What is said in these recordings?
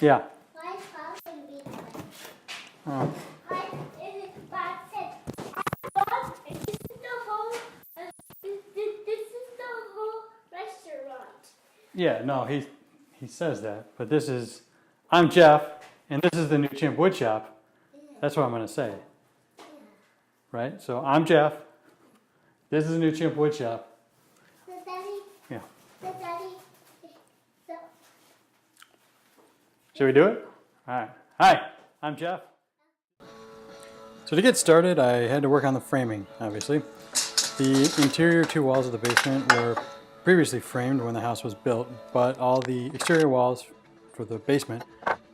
Yeah. My house can be like. Oh. This is the whole restaurant. Yeah, no, he says that, but this is, I'm Jeff, and this is the new Chimp Woodshop. Yeah. That's what I'm going to say, Yeah. right? So I'm Jeff. This is the new Chimp Woodshop. So Daddy. Yeah. So Daddy. So. Should we do it? All right. Hi, I'm Jeff. So to get started, I had to work on the framing, obviously. The interior two walls of the basement were previously framed when the house was built, but all the exterior walls for the basement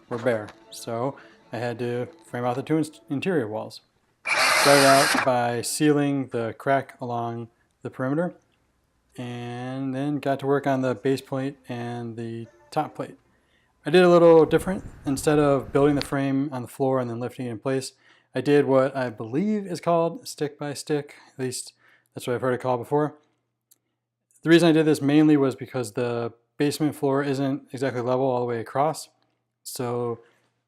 were bare. So I had to frame out the two interior walls. Started out by sealing the crack along the perimeter, and then got to work on the base plate and the top plate. I did a little different. Instead of building the frame on the floor and then lifting it in place, I did what I believe is called stick by stick. At least that's what I've heard it called before. The reason I did this mainly was because the basement floor isn't exactly level all the way across. So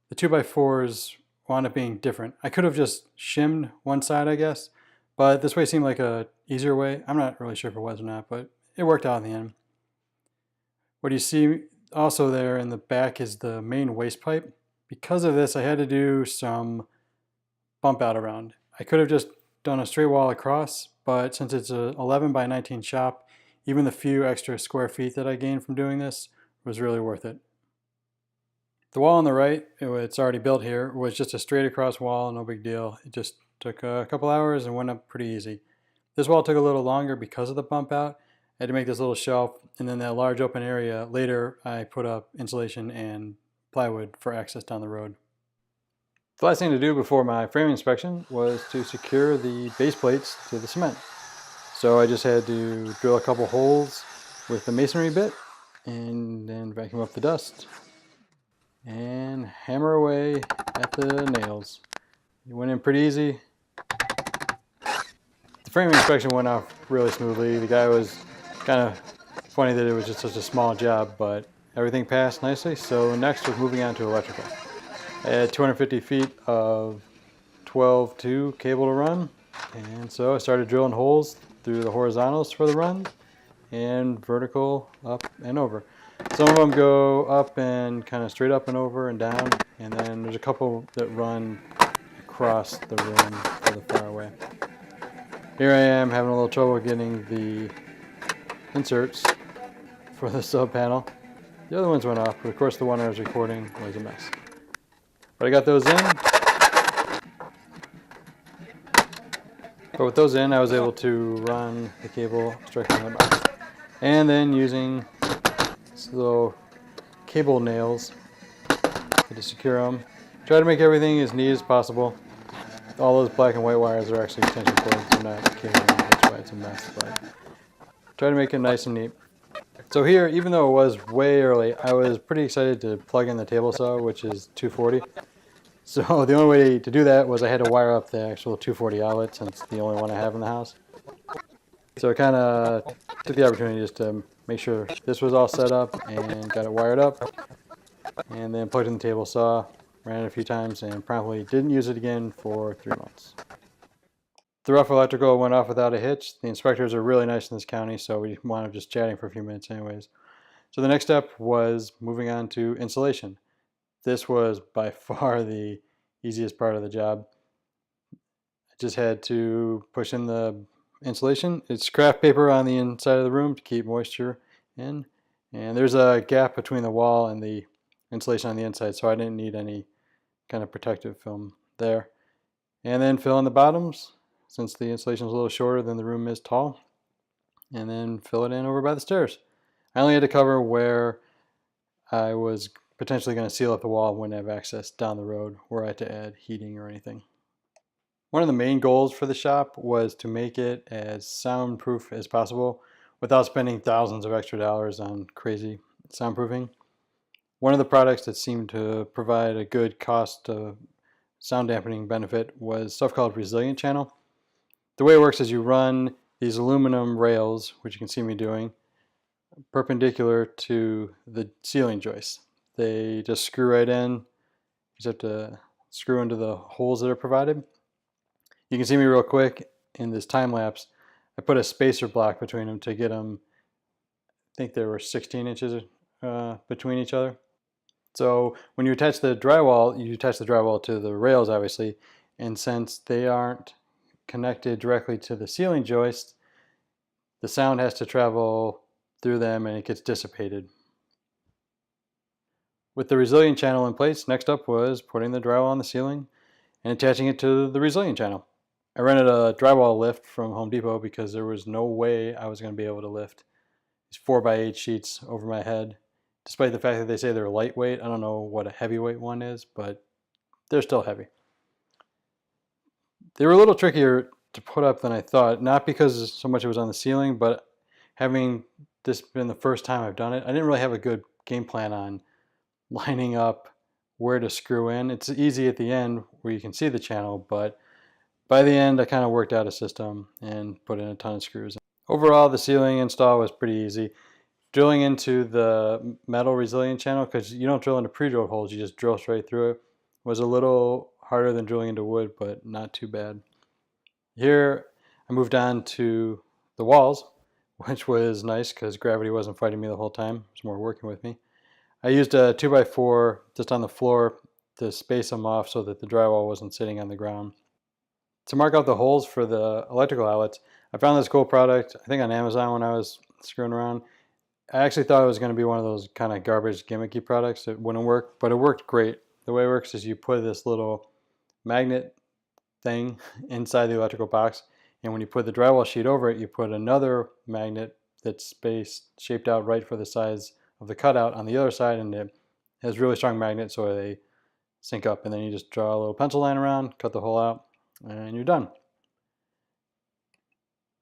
the 2x4s wound up being different. I could have just shimmed one side, I guess, but this way seemed like a easier way. I'm not really sure if it was or not, but it worked out in the end. What you see also there in the back is the main waste pipe. Because of this, I had to do some bump out around. I could have just done a straight wall across, but since it's a 11 by 19 shop, even the few extra square feet that I gained from doing this was really worth it. The wall on the right, it's already built here, was just a straight across wall, no big deal. It just took a couple hours and went up pretty easy. This wall took a little longer because of the bump out. I had to make this little shelf, and then that large open area, later I put up insulation and plywood for access down the road. The last thing to do before my framing inspection was to secure the base plates to the cement. So I just had to drill a couple holes with the masonry bit and then vacuum up the dust and hammer away at the nails. It went in pretty easy. The framing inspection went off really smoothly. The guy was kind of funny that it was just such a small job, but everything passed nicely. So next was moving on to electrical. I had 250 feet of 12-2 cable to run, and so I started drilling holes through the horizontals for the runs and vertical up and over. Some of them go up and kind of straight up and over and down, and then there's a couple that run across the room for the far away. Here I am having a little trouble getting the inserts for the sub panel. The other ones went off, but of course the one I was recording was a mess. But I got those in. But with those in, I was able to run the cable straight from the box. And then using these little cable nails to secure them. Try to make everything as neat as possible. All those black and white wires are actually extension cords, they're not cable, that's why it's a mess. But try to make it nice and neat. So here, even though it was way early, I was pretty excited to plug in the table saw, which is 240. So the only way to do that was I had to wire up the actual 240 outlet, since it's the only one I have in the house. So I kind of took the opportunity just to make sure this was all set up and got it wired up, and then plugged in the table saw, ran it a few times, and promptly didn't use it again for 3 months. The rough electrical went off without a hitch. The inspectors are really nice in this county, so we wound up just chatting for a few minutes anyways. So the next step was moving on to insulation. This was by far the easiest part of the job. I just had to push in the insulation. It's craft paper on the inside of the room to keep moisture in. And there's a gap between the wall and the insulation on the inside, so I didn't need any kind of protective film there. And then fill in the bottoms, since the insulation is a little shorter than the room is tall. And then fill it in over by the stairs. I only had to cover where I was potentially going to seal up the wall when I have access down the road where I had to add heating or anything. One of the main goals for the shop was to make it as soundproof as possible without spending thousands of extra dollars on crazy soundproofing. One of the products that seemed to provide a good cost sound dampening benefit was stuff called Resilient Channel. The way it works is you run these aluminum rails, which you can see me doing, perpendicular to the ceiling joists. They just screw right in. You just have to screw into the holes that are provided. You can see me real quick in this time lapse. I put a spacer block between them to get them, I think there were 16 inches between each other. So when you attach the drywall, you attach the drywall to the rails, obviously, and since they aren't connected directly to the ceiling joist, the sound has to travel through them and it gets dissipated. With the resilient channel in place, next up was putting the drywall on the ceiling and attaching it to the resilient channel. I rented a drywall lift from Home Depot because there was no way I was going to be able to lift these 4x8 sheets over my head. Despite the fact that they say they're lightweight, I don't know what a heavyweight one is, but they're still heavy. They were a little trickier to put up than I thought, not because so much it was on the ceiling, but having this been the first time I've done it, I didn't really have a good game plan on lining up where to screw in. It's easy at the end where you can see the channel, but by the end I kind of worked out a system and put in a ton of screws. Overall, the ceiling install was pretty easy. Drilling into the metal resilient channel, because you don't drill into pre-drilled holes, you just drill straight through it, was a little harder than drilling into wood, but not too bad. Here I moved on to the walls, which was nice because gravity wasn't fighting me the whole time. It was more working with me. I used a 2x4 just on the floor to space them off so that the drywall wasn't sitting on the ground. To mark out the holes for the electrical outlets, I found this cool product, I think on Amazon when I was screwing around. I actually thought it was going to be one of those kind of garbage gimmicky products that wouldn't work, but it worked great. The way it works is you put this little magnet thing inside the electrical box, and when you put the drywall sheet over it, you put another magnet that's shaped out right for the size of the cutout on the other side, and it has really strong magnets so they sync up, and then you just draw a little pencil line around, cut the hole out, and you're done.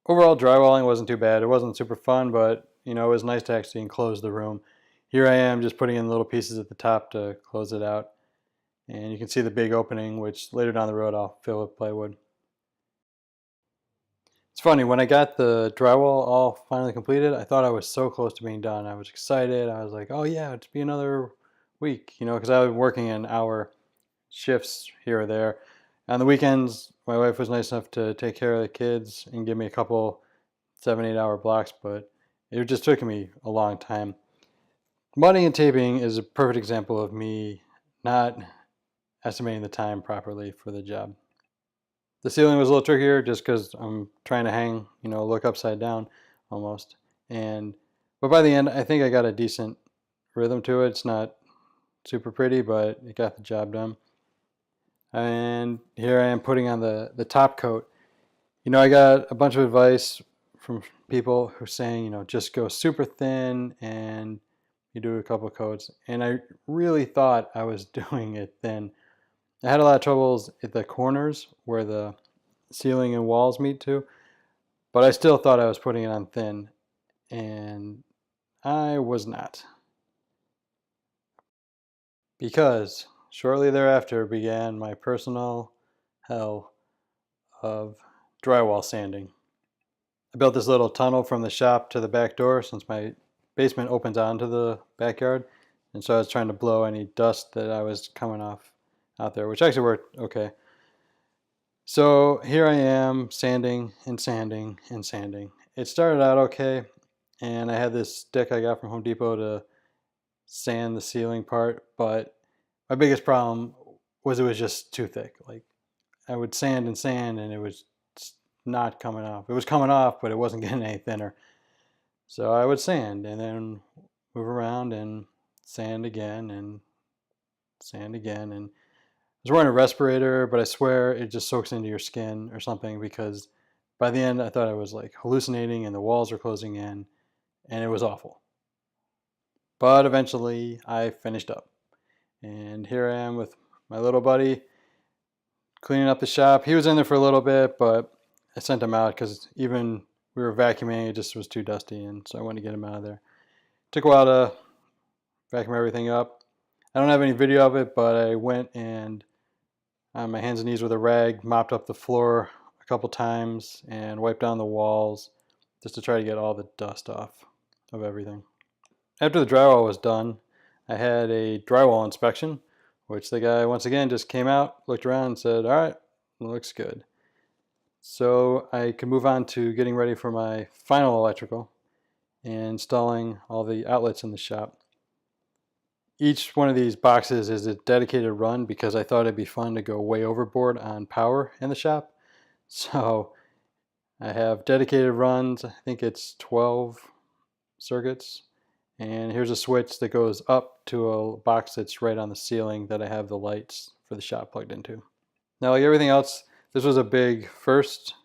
Overall, drywalling wasn't too bad. It wasn't super fun, but it was nice to actually enclose the room. Here I am just putting in little pieces at the top to close it out. And you can see the big opening, which later down the road I'll fill with plywood. It's funny, when I got the drywall all finally completed, I thought I was so close to being done. I was excited. I was like, oh yeah, it's be another week, because I was working in hour shifts here or there. On the weekends, my wife was nice enough to take care of the kids and give me a couple 7-8 hour blocks, but it just took me a long time. Mudding and taping is a perfect example of me not estimating the time properly for the job. The ceiling was a little trickier just because I'm trying to hang, look upside down almost. But by the end, I think I got a decent rhythm to it. It's not super pretty, but it got the job done. And here I am putting on the top coat. I got a bunch of advice from people who are saying, just go super thin and you do a couple of coats. And I really thought I was doing it thin. I had a lot of troubles at the corners where the ceiling and walls meet to, but I still thought I was putting it on thin, and I was not. Because shortly thereafter began my personal hell of drywall sanding. I built this little tunnel from the shop to the back door since my basement opens onto the backyard, and so I was trying to blow any dust that I was coming off out there, which actually worked okay. So here I am sanding and sanding and sanding. It started out okay, and I had this stick I got from Home Depot to sand the ceiling part, but my biggest problem was it was just too thick. Like, I would sand and sand and it was not coming off. It was coming off, but it wasn't getting any thinner. So I would sand and then move around and sand again and sand again. And I was wearing a respirator, but I swear it just soaks into your skin or something, because by the end I thought I was like hallucinating and the walls were closing in and it was awful. But eventually I finished up. And here I am with my little buddy cleaning up the shop. He was in there for a little bit, but I sent him out because even we were vacuuming, it just was too dusty, and so I wanted to get him out of there. Took a while to vacuum everything up. I don't have any video of it, but I went and on my hands and knees with a rag, mopped up the floor a couple times and wiped down the walls just to try to get all the dust off of everything. After the drywall was done, I had a drywall inspection, which the guy once again just came out, looked around and said, all right, looks good. So I can move on to getting ready for my final electrical and installing all the outlets in the shop. Each one of these boxes is a dedicated run because I thought it'd be fun to go way overboard on power in the shop. So I have dedicated runs. I think it's 12 circuits. And here's a switch that goes up to a box that's right on the ceiling that I have the lights for the shop plugged into. Now, like everything else, this was a big first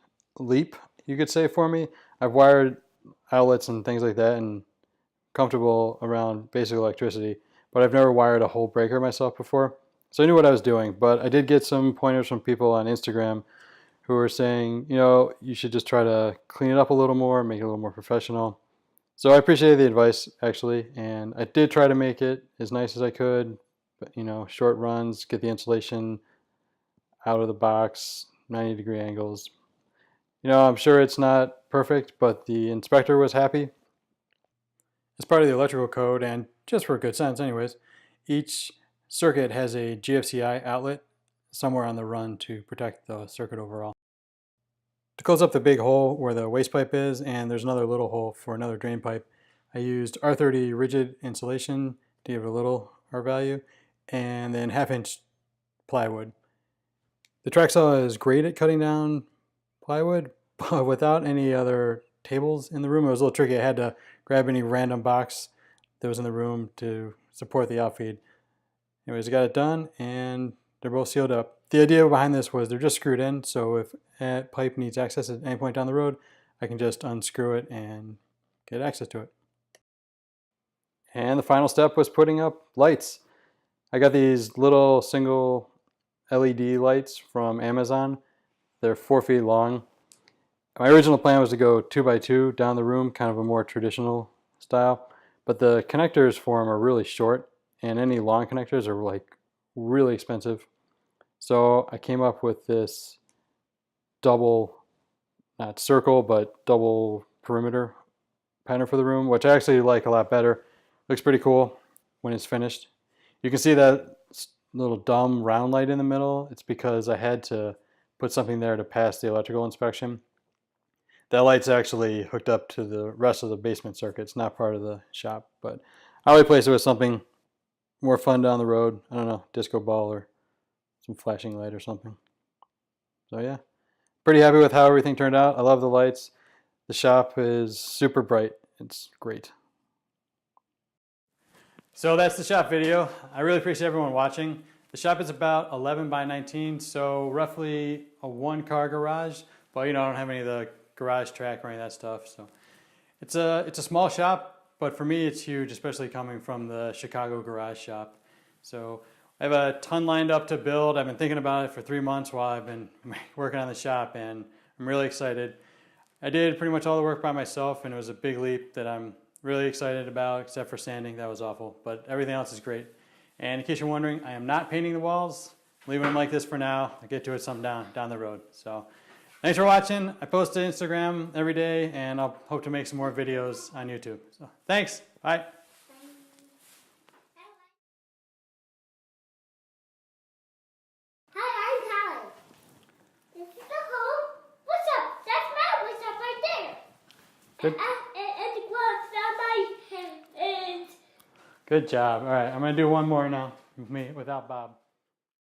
leap, you could say, for me. I've wired outlets and things like that and comfortable around basic electricity, but I've never wired a whole breaker myself before. So I knew what I was doing, but I did get some pointers from people on Instagram who were saying, you know, you should just try to clean it up a little more, make it a little more professional. So I appreciated the advice, actually, and I did try to make it as nice as I could, but, you know, short runs, get the insulation out of the box, 90-degree angles. You know, I'm sure it's not perfect, but the inspector was happy. As part of the electrical code, and just for good sense anyways, each circuit has a GFCI outlet somewhere on the run to protect the circuit overall. To close up the big hole where the waste pipe is, and there's another little hole for another drain pipe, I used R30 rigid insulation to give it a little R value, and then 1/2-inch plywood. The track saw is great at cutting down plywood, but without any other tables in the room, it was a little tricky. I had to grab any random box that was in the room to support the outfeed. Anyways, I got it done, and they're both sealed up. The idea behind this was they're just screwed in, so if a pipe needs access at any point down the road, I can just unscrew it and get access to it. And the final step was putting up lights. I got these little single LED lights from Amazon. They're 4 feet long. My original plan was to go 2x2 down the room, kind of a more traditional style, but the connectors for them are really short, and any long connectors are like really expensive. So I came up with this double, not circle, but double perimeter pattern for the room, which I actually like a lot better. Looks pretty cool when it's finished. You can see that little dumb round light in the middle. It's because I had to put something there to pass the electrical inspection. That light's actually hooked up to the rest of the basement circuit. It's not part of the shop, but I'll replace it with something more fun down the road. I don't know, disco ball or some flashing light or something. So yeah, pretty happy with how everything turned out. I love the lights. The shop is super bright. It's great. So that's the shop video. I really appreciate everyone watching. The shop is about 11 by 19, so roughly a 1-car garage. But you know, I don't have any of the garage track or any of that stuff. So it's a small shop, but for me it's huge, especially coming from the Chicago garage shop. So I have a ton lined up to build. I've been thinking about it for 3 months while I've been working on the shop, and I'm really excited. I did pretty much all the work by myself, and it was a big leap that I'm really excited about, except for sanding. That was awful, but everything else is great. And in case you're wondering, I am not painting the walls. I'm leaving them like this for now. I'll get to it some down the road. So thanks for watching. I post to Instagram every day, and I'll hope to make some more videos on YouTube. So thanks. Bye. Hi, I'm Callie. This is the home. What's up? That's my what's up right there. Good. And the gloves on my hand. Good job. All right, I'm going to do one more now with me without Bob.